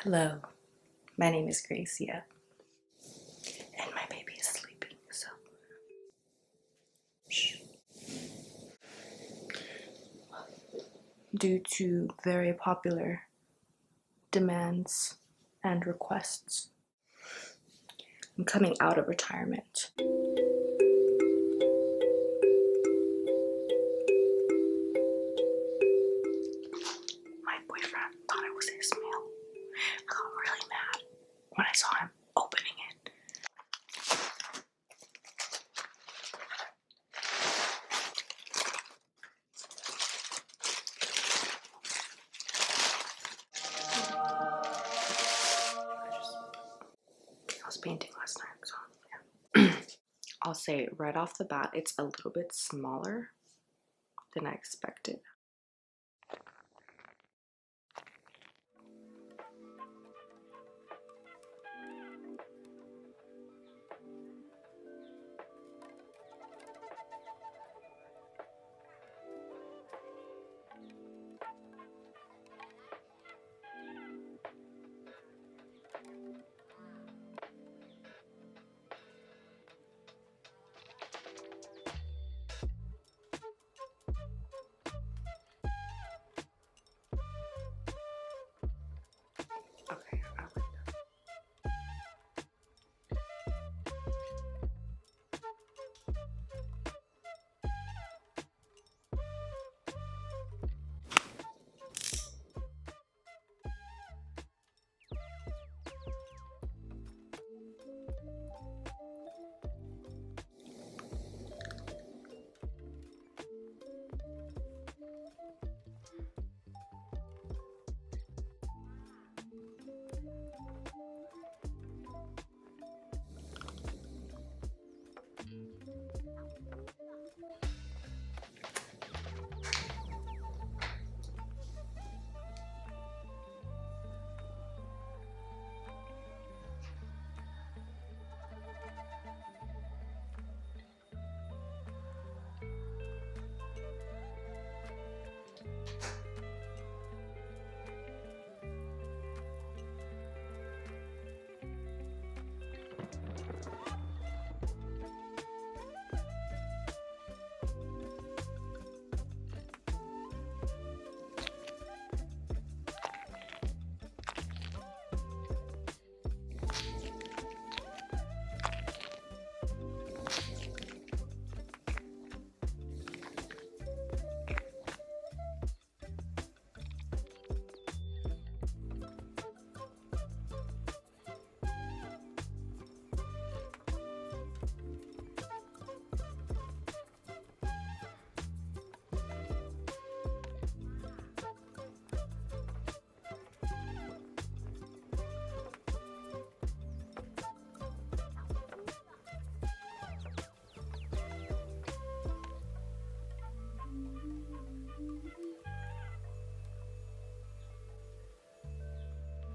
Hello, my name is Gracia, and my baby is sleeping, so shh. Due to very popular demands and requests, I'm coming out of retirement. My boyfriend thought it was his mail. I got really mad when I saw him opening it. I was painting last night, so yeah. I'll say right off the bat, it's a little bit smaller than I expected. Okay, I like that.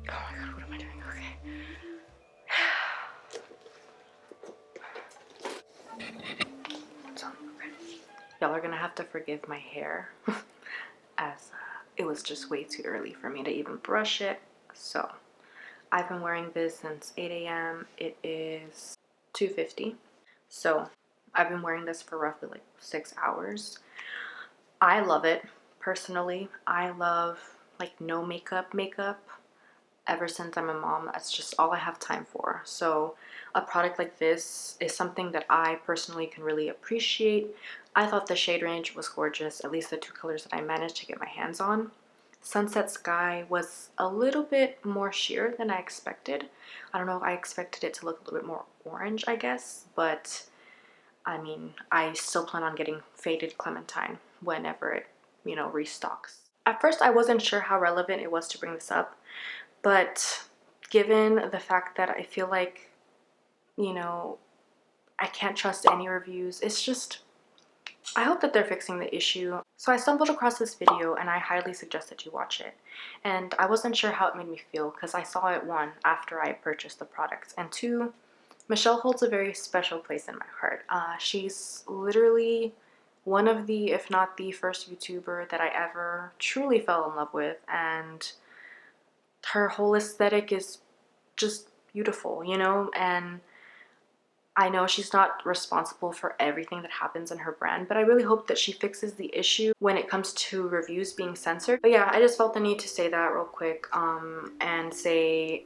Oh my god, what am I doing? Okay. So, okay. Y'all are gonna have to forgive my hair as it was just way too early for me to even brush it. So, I've been wearing this since 8 a.m. It is 2:50. So, I've been wearing this for roughly like 6 hours. I love it personally. I love like no makeup. Ever since I'm a mom, that's just all I have time for. So a product like this is something that I personally can really appreciate. I thought the shade range was gorgeous, at least the two colors that I managed to get my hands on. Sunset Sky was a little bit more sheer than I expected. I don't know, I expected it to look a little bit more orange, I guess, but I mean, I still plan on getting Faded Clementine whenever it, restocks. At first, I wasn't sure how relevant it was to bring this up, but given the fact that I feel like, you know, I can't trust any reviews, it's just, I hope that they're fixing the issue. So I stumbled across this video and I highly suggest that you watch it. And I wasn't sure how it made me feel because I saw it, one, after I purchased the products, and two, Michelle holds a very special place in my heart. She's literally one of the, if not the first YouTuber that I ever truly fell in love with, and her whole aesthetic is just beautiful, you know? And I know she's not responsible for everything that happens in her brand, but I really hope that she fixes the issue when it comes to reviews being censored. But yeah, I just felt the need to say that real quick, and say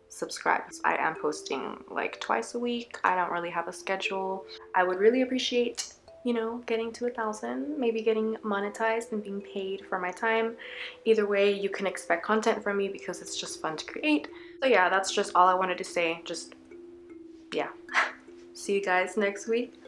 subscribe. I am posting like twice a week. I don't really have a schedule. I would really appreciate, you know, getting to 1,000, maybe getting monetized and being paid for my time. Either way, you can expect content from me because it's just fun to create. So yeah, that's just all I wanted to say. Just yeah. See you guys next week.